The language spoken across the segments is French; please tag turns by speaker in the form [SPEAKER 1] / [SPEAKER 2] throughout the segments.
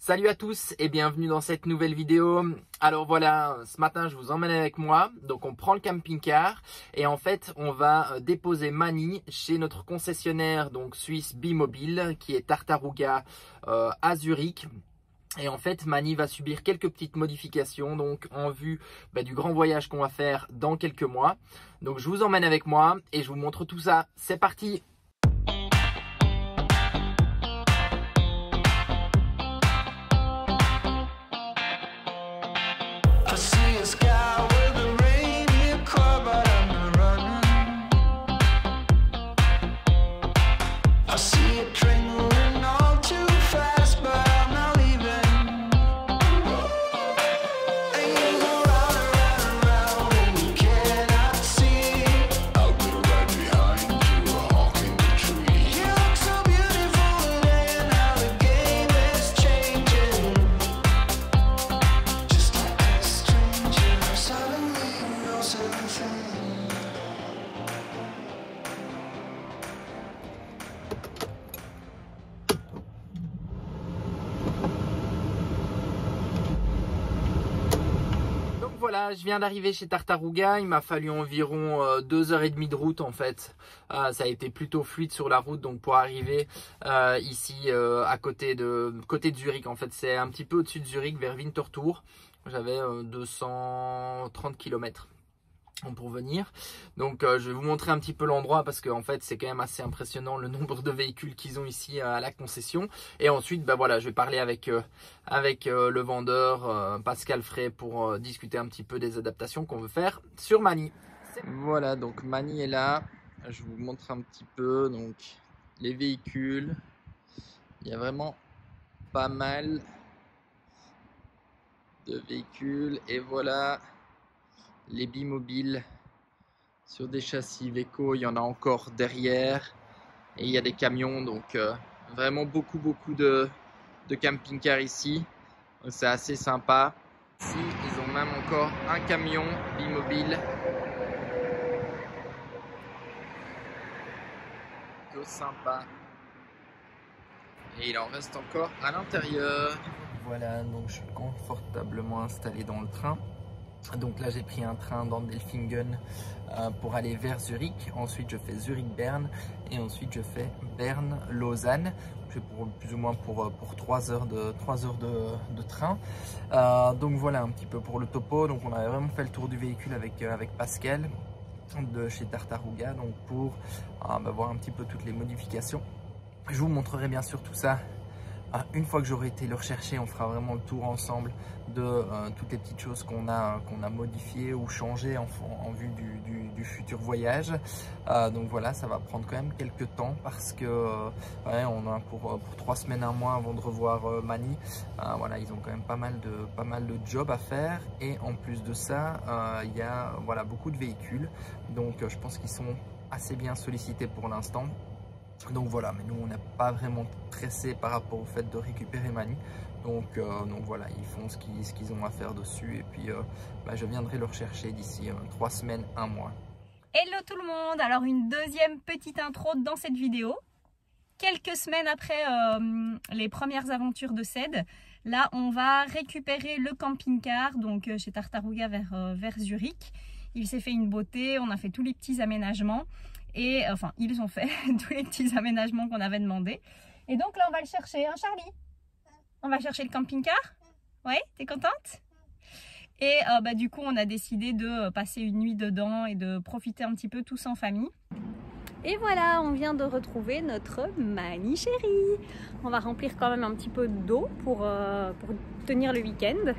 [SPEAKER 1] Salut à tous et bienvenue dans cette nouvelle vidéo. Alors voilà, ce matin je vous emmène avec moi, donc on prend le camping-car et en fait on va déposer Mani chez notre concessionnaire donc suisse Bimobile qui est Tartaruga à Zurich. Et en fait Mani va subir quelques petites modifications donc en vue du grand voyage qu'on va faire dans quelques mois. Donc je vous emmène avec moi et je vous montre tout ça. C'est parti! Voilà, je viens d'arriver chez Tartaruga, il m'a fallu environ 2h30 de route en fait. Ça a été plutôt fluide sur la route donc pour arriver ici à côté de Zurich en fait. C'est un petit peu au-dessus de Zurich vers Winterthur. J'avais 230 km pour venir. Donc je vais vous montrer un petit peu l'endroit parce qu'en fait c'est quand même assez impressionnant le nombre de véhicules qu'ils ont ici à la concession. Et ensuite voilà, je vais parler avec le vendeur Pascal Frey pour discuter un petit peu des adaptations qu'on veut faire sur Mani. Voilà, donc Mani est là. Je vous montre un petit peu donc les véhicules. Il y a vraiment pas mal de véhicules et voilà les Bimobiles sur des châssis Iveco, il y en a encore derrière et il y a des camions donc vraiment beaucoup de camping-cars ici, c'est assez sympa. Ici ils ont même encore un camion Bimobile, plutôt sympa et il en reste encore à l'intérieur. Voilà, donc je suis confortablement installé dans le train. Donc là j'ai pris un train dans Delfingen pour aller vers Zurich. Ensuite je fais Zurich-Berne et ensuite je fais Berne-Lausanne. Je fais plus ou moins pour 3 heures de train. Donc voilà un petit peu pour le topo. Donc on avait vraiment fait le tour du véhicule avec Pascal de chez Tartaruga donc pour voir un petit peu toutes les modifications. Je vous montrerai bien sûr tout ça. Une fois que j'aurai été le rechercher, on fera vraiment le tour ensemble de toutes les petites choses qu'on a modifiées ou changées en vue du futur voyage. Donc voilà, ça va prendre quand même quelques temps parce que on a pour 3 semaines, 1 mois avant de revoir Mani. Voilà, ils ont quand même pas mal de jobs à faire et en plus de ça, il y a beaucoup de véhicules. Donc je pense qu'ils sont assez bien sollicités pour l'instant. Donc voilà, mais nous on n'a pas vraiment stressé par rapport au fait de récupérer Mani. Donc voilà, ils font ce qu'ils ont à faire dessus et puis je viendrai le rechercher d'ici 3 semaines, 1 mois.
[SPEAKER 2] Hello tout le monde, alors une deuxième petite intro dans cette vidéo. Quelques semaines après les premières aventures de Ced, là on va récupérer le camping-car donc chez Tartaruga vers Zurich. Il s'est fait une beauté, on a fait tous les petits aménagements. Et enfin, ils ont fait tous les petits aménagements qu'on avait demandé. Et donc là, on va le chercher, hein Charlie? On va chercher le camping-car? Ouais, t'es contente? Et du coup, on a décidé de passer une nuit dedans et de profiter un petit peu tous en famille. Et voilà, on vient de retrouver notre Mani chérie. On va remplir quand même un petit peu d'eau pour tenir le week-end.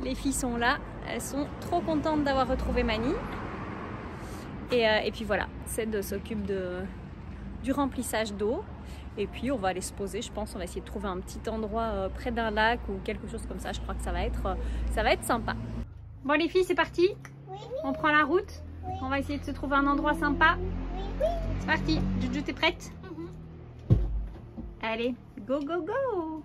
[SPEAKER 2] Les filles sont là, elles sont trop contentes d'avoir retrouvé Mani. Et puis voilà, Ced s'occupe du remplissage d'eau. Et puis on va aller se poser, je pense, on va essayer de trouver un petit endroit près d'un lac ou quelque chose comme ça. Je crois que ça va être sympa. Bon les filles, c'est parti. Oui. On prend la route. Oui. On va essayer de se trouver un endroit sympa. Oui. C'est parti. Juju, t'es prête? Allez, go go go.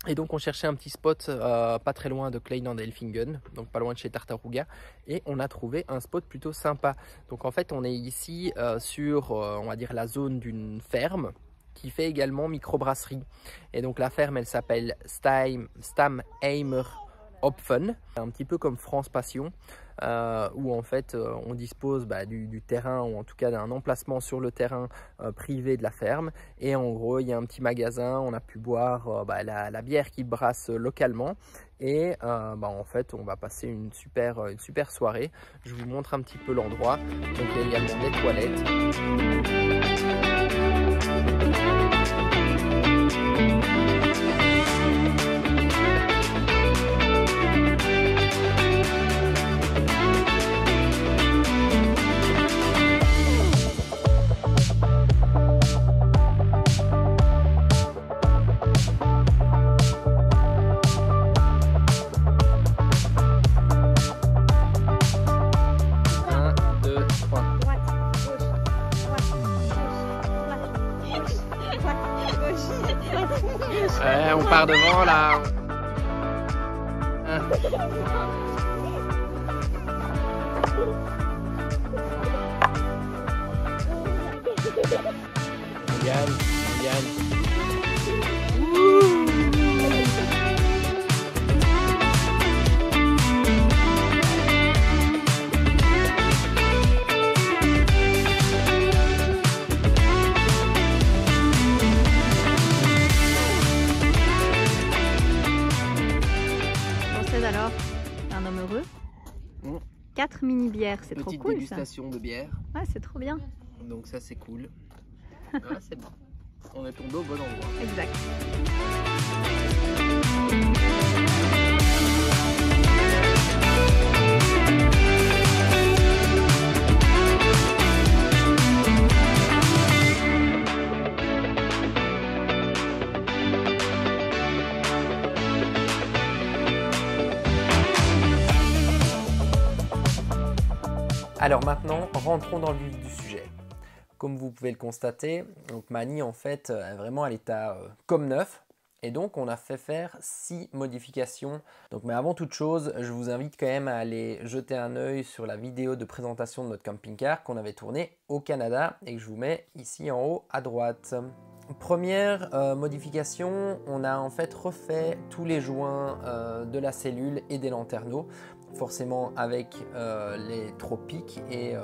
[SPEAKER 1] Et donc on cherchait un petit spot pas très loin de Kleinendelfingen, donc pas loin de chez Tartaruga, et on a trouvé un spot plutôt sympa. Donc en fait on est ici sur on va dire la zone d'une ferme qui fait également microbrasserie. Et donc la ferme, elle s'appelle Stamheimer Hopfen, un petit peu comme France Passion, où en fait on dispose du terrain, ou en tout cas d'un emplacement sur le terrain privé de la ferme. Et en gros, il y a un petit magasin, on a pu boire la bière qu'ils brassent localement. Et en fait, on va passer une super soirée. Je vous montre un petit peu l'endroit. Donc il y a également des toilettes. On part devant là. On gagne, on gagne.
[SPEAKER 2] Alors, un homme heureux. 4 mini bières, c'est trop cool. Petite
[SPEAKER 1] dégustation de bière.
[SPEAKER 2] Ouais, c'est trop bien.
[SPEAKER 1] Donc ça c'est cool. Ouais, c'est bon. On est tombé au bon endroit.
[SPEAKER 2] Exact.
[SPEAKER 1] Alors maintenant, rentrons dans le vif du sujet. Comme vous pouvez le constater, donc Mani en fait est vraiment à l'état comme neuf. Et donc on a fait faire 6 modifications. Donc, mais avant toute chose, je vous invite quand même à aller jeter un œil sur la vidéo de présentation de notre camping-car qu'on avait tourné au Canada et que je vous mets ici en haut à droite. Première modification, on a en fait refait tous les joints de la cellule et des lanterneaux. Forcément avec les tropiques et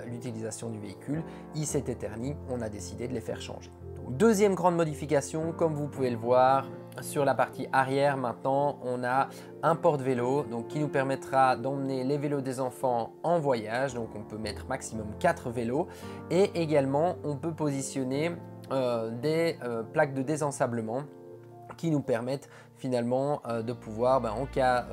[SPEAKER 1] l'utilisation du véhicule, il s'était terni, on a décidé de les faire changer. Donc, deuxième grande modification, comme vous pouvez le voir, sur la partie arrière maintenant, on a un porte-vélo qui nous permettra d'emmener les vélos des enfants en voyage. Donc on peut mettre maximum 4 vélos et également on peut positionner des plaques de désensablement qui nous permettent finalement de pouvoir, en cas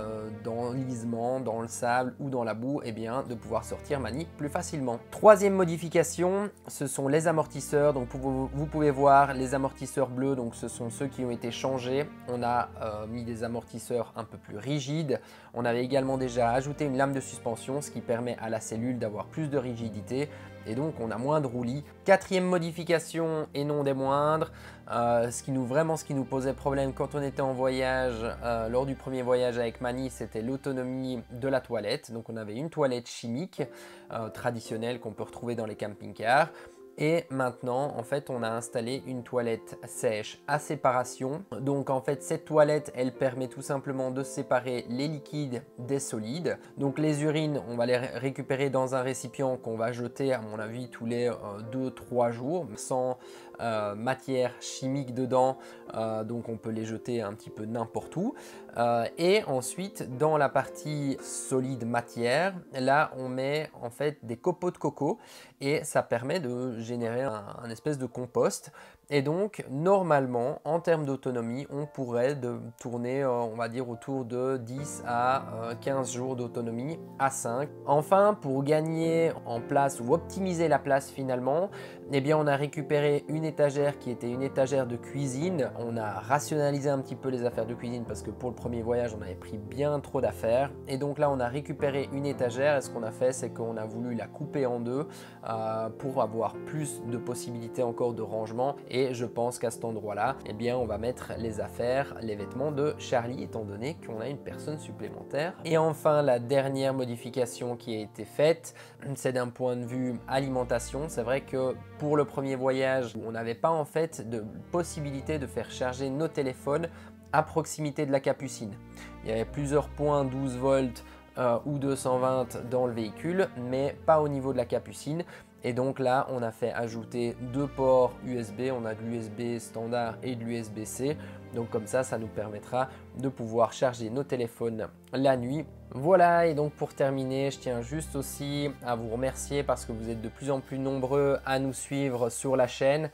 [SPEAKER 1] d'enlisement dans le sable ou dans la boue, de pouvoir sortir Mani plus facilement. Troisième modification, ce sont les amortisseurs. Donc vous pouvez voir les amortisseurs bleus, donc ce sont ceux qui ont été changés. On a mis des amortisseurs un peu plus rigides. On avait également déjà ajouté une lame de suspension, ce qui permet à la cellule d'avoir plus de rigidité. Et donc on a moins de roulis. Quatrième modification et non des moindres, ce qui nous posait problème quand on était en voyage, lors du premier voyage avec Mani, c'était l'autonomie de la toilette. Donc on avait une toilette chimique traditionnelle qu'on peut retrouver dans les camping-cars. Et maintenant, en fait, on a installé une toilette sèche à séparation. Donc, en fait, cette toilette, elle permet tout simplement de séparer les liquides des solides. Donc, les urines, on va les récupérer dans un récipient qu'on va jeter, à mon avis, tous les 2-3 jours, sans matière chimique dedans. Donc, on peut les jeter un petit peu n'importe où. Et ensuite, dans la partie solide matière, là, on met en fait des copeaux de coco et ça permet de générer un espèce de compost. Et donc, normalement, en termes d'autonomie, on pourrait tourner, on va dire, autour de 10 à 15 jours d'autonomie à 5. Enfin, pour gagner en place ou optimiser la place finalement, on a récupéré une étagère qui était une étagère de cuisine. On a rationalisé un petit peu les affaires de cuisine parce que pour le premier voyage, on avait pris bien trop d'affaires. Et donc là, on a récupéré une étagère et ce qu'on a fait, c'est qu'on a voulu la couper en deux pour avoir plus de possibilités encore de rangement. Et et je pense qu'à cet endroit-là, eh bien on va mettre les affaires, les vêtements de Charlie étant donné qu'on a une personne supplémentaire. Et enfin, la dernière modification qui a été faite, c'est d'un point de vue alimentation. C'est vrai que pour le premier voyage, on n'avait pas en fait de possibilité de faire charger nos téléphones à proximité de la capucine. Il y avait plusieurs points 12 volts ou 220 dans le véhicule, mais pas au niveau de la capucine. Et donc là, on a fait ajouter 2 ports USB. On a de l'USB standard et de l'USB-C. Donc comme ça nous permettra de pouvoir charger nos téléphones la nuit. Voilà, et donc pour terminer, je tiens juste aussi à vous remercier parce que vous êtes de plus en plus nombreux à nous suivre sur la chaîne.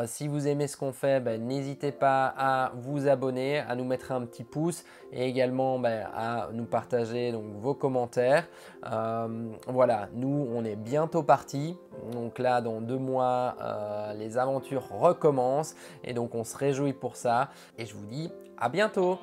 [SPEAKER 1] Si vous aimez ce qu'on fait, n'hésitez pas à vous abonner, à nous mettre un petit pouce et également à nous partager donc, vos commentaires. Voilà, nous on est bientôt partis. Donc là, dans 2 mois, les aventures recommencent et donc on se réjouit pour ça. Et je vous dis à bientôt.